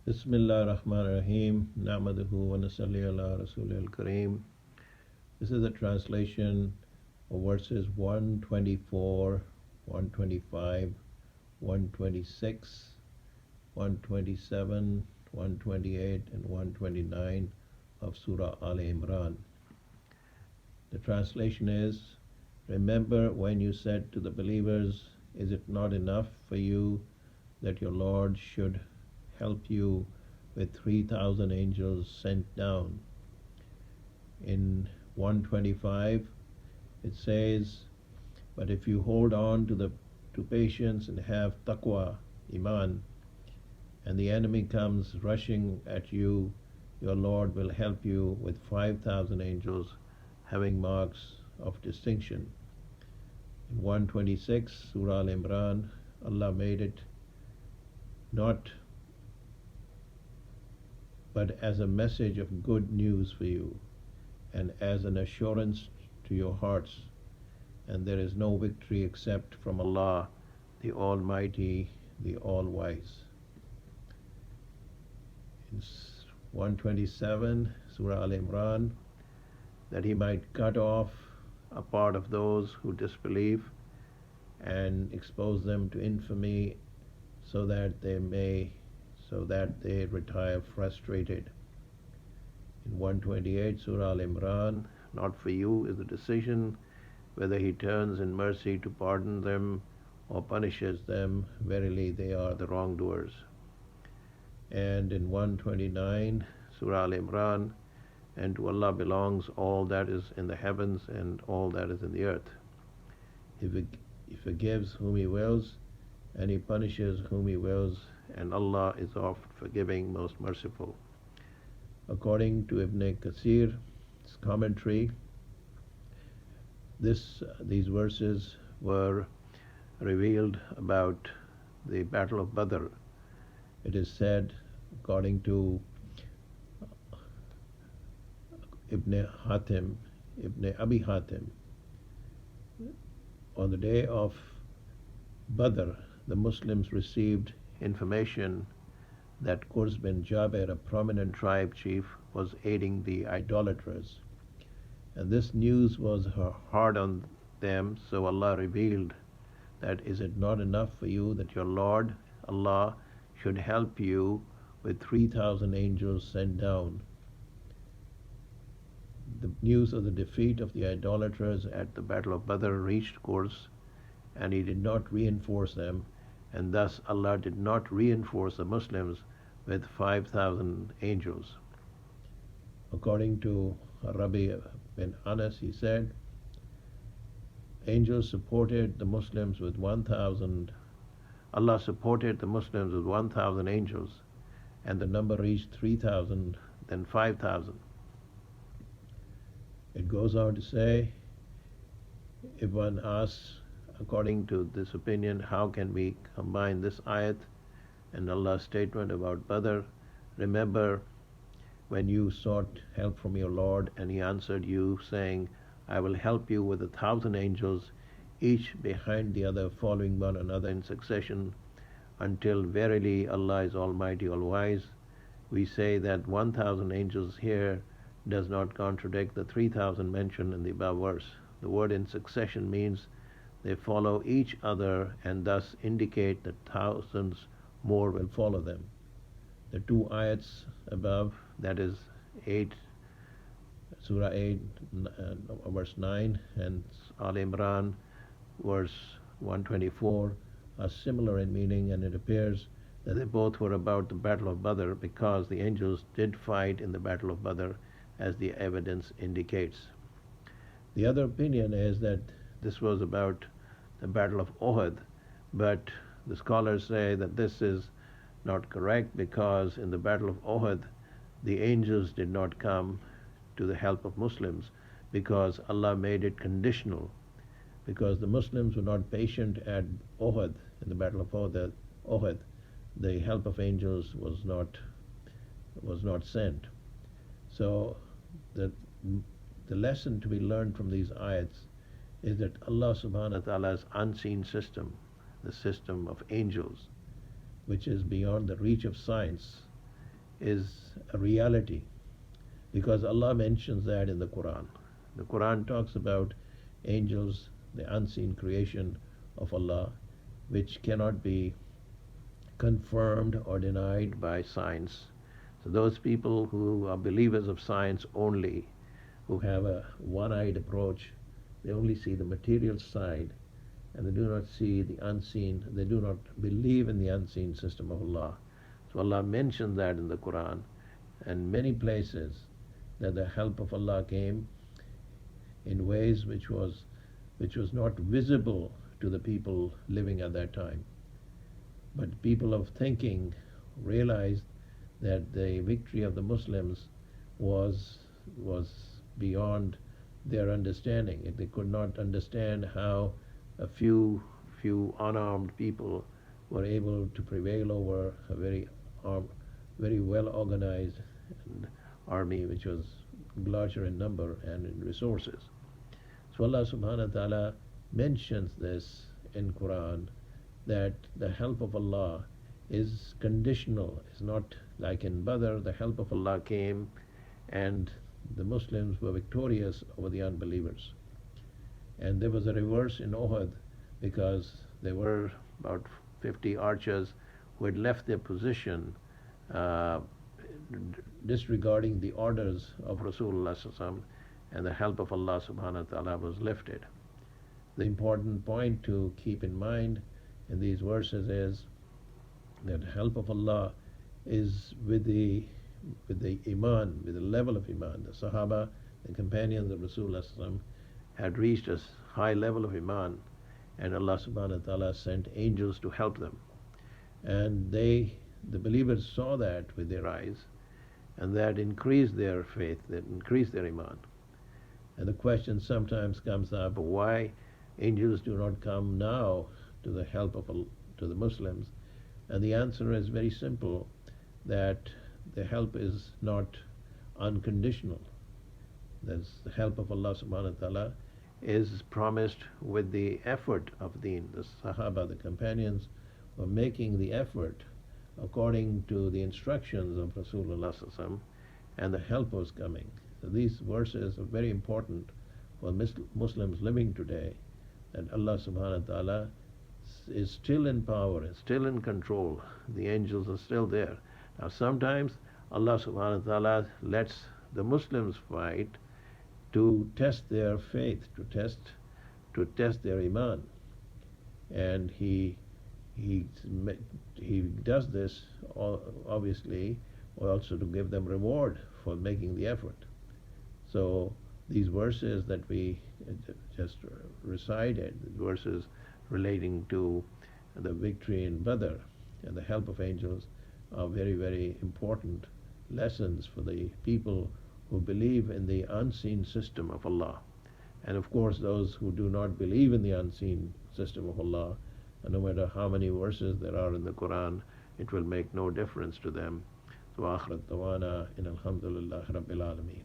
Bismillah ar-Rahman ar-Rahim. Na'maduhu wa nasalli ala Rasulil Kareem. This is a translation of verses 124, 125, 126, 127, 128, and 129 of Surah Al-E-Imran. The translation is, remember when you said to the believers, is it not enough for you that your Lord should help you with 3,000 angels sent down? In 125 it says, but if you hold on to patience and have taqwa, iman, and the enemy comes rushing at you, your Lord will help you with 5,000 angels having marks of distinction. In 126 Surah Al-Imran, Allah made it not but as a message of good news for you, and as an assurance to your hearts, and there is no victory except from Allah, the Almighty, the All-Wise. In 127 Surah Al-Imran, that He might cut off a part of those who disbelieve and expose them to infamy, so that they retire frustrated. In 128 Surah Al-Imran, not for you is the decision whether He turns in mercy to pardon them or punishes them. Verily they are the wrongdoers. And in 129 Surah Al-Imran, and to Allah belongs all that is in the heavens and all that is in the earth. He forgives whom He wills, and He punishes whom He wills, and Allah is oft forgiving, most merciful. According to Ibn Kathir's commentary, these verses were revealed about the Battle of Badr. It is said, according to Ibn Abi Hatim, on the day of Badr, the Muslims received information that Qurs bin Jabir, a prominent tribe chief, was aiding the idolaters. And this news was hard on them, so Allah revealed that, is it not enough for you that your Lord, Allah, should help you with 3,000 angels sent down? The news of the defeat of the idolaters at the Battle of Badr reached Qurs, and He did not reinforce them, and thus Allah did not reinforce the Muslims with 5,000 angels. According to Rabi bin Anas, he said, angels supported the Muslims with 1,000. Allah supported the Muslims with 1,000 angels, and the number reached 3,000, then 5,000. It goes on to say, if one asks, according to this opinion, how can we combine this ayat and Allah's statement about Badr? Remember when you sought help from your Lord, and He answered you, saying, I will help you with 1,000 angels, each behind the other, following one another in succession, until verily Allah is Almighty, All-Wise. We say that 1,000 angels here does not contradict the 3,000 mentioned in the above verse. The word in succession means they follow each other, and thus indicate that thousands more will follow them. The two ayats above, that is Surah 8, verse 9, and Al-Imran, verse 124, are similar in meaning, and it appears that they both were about the Battle of Badr, because the angels did fight in the Battle of Badr, as the evidence indicates. The other opinion is that this was about the Battle of Uhud, but the scholars say that this is not correct, because in the Battle of Uhud the angels did not come to the help of Muslims, because Allah made it conditional, because the Muslims were not patient at Uhud. In the Battle of Uhud, the help of angels was not sent. So the lesson to be learned from these ayats is that Allah subhanahu wa ta'ala's unseen system, the system of angels, which is beyond the reach of science, is a reality, because Allah mentions that in the Quran. The Quran talks about angels, the unseen creation of Allah, which cannot be confirmed or denied by science. So those people who are believers of science only, who have a one-eyed approach, they only see the material side, and they do not see the unseen, they do not believe in the unseen system of Allah. So Allah mentioned that in the Quran and many places, that the help of Allah came in ways which was not visible to the people living at that time. But people of thinking realized that the victory of the Muslims was beyond their understanding. They could not understand how a few unarmed people were able to prevail over a very well organized army, which was larger in number and in resources. So Allah subhanahu wa ta'ala mentions this in Quran, that the help of Allah is conditional. It's not like in Badr, the help of Allah came and the Muslims were victorious over the unbelievers. And there was a reverse in Uhud, because there were about 50 archers who had left their position, disregarding the orders of Rasulullah sallallahu alaihi wasallam, and the help of Allah subhanahu wa ta'ala was lifted. The important point to keep in mind in these verses is that the help of Allah is with the Iman, with the level of Iman. The Sahaba, the companions of Rasulullah sallallahu alaihi wasallam, had reached a high level of Iman, and Allah subhanahu wa ta'ala sent angels to help them. And the believers saw that with their eyes, and that increased their faith, that increased their Iman. And the question sometimes comes up, why angels do not come now to the help of to the Muslims? And the answer is very simple, that the help is not unconditional. The help of Allah subhanahu wa ta'ala is promised with the effort of Deen. The Sahaba, the companions, were making the effort according to the instructions of Rasulullah sallallahu alaihi wasallam, and the help was coming. So these verses are very important for Muslims living today, that Allah subhanahu wa ta'ala is still in power, is still in control. The angels are still there. Now sometimes Allah subhanahu wa ta'ala lets the Muslims fight to test their faith, to test their Iman. And he does this obviously also to give them reward for making the effort. So these verses that we just recited, verses relating to the victory in Badr and the help of angels, are very, very important lessons for the people who believe in the unseen system of Allah. And of course, those who do not believe in the unseen system of Allah, no matter how many verses there are in the Quran, it will make no difference to them. So, akhirat dawana in alhamdulillah rabbil alameen.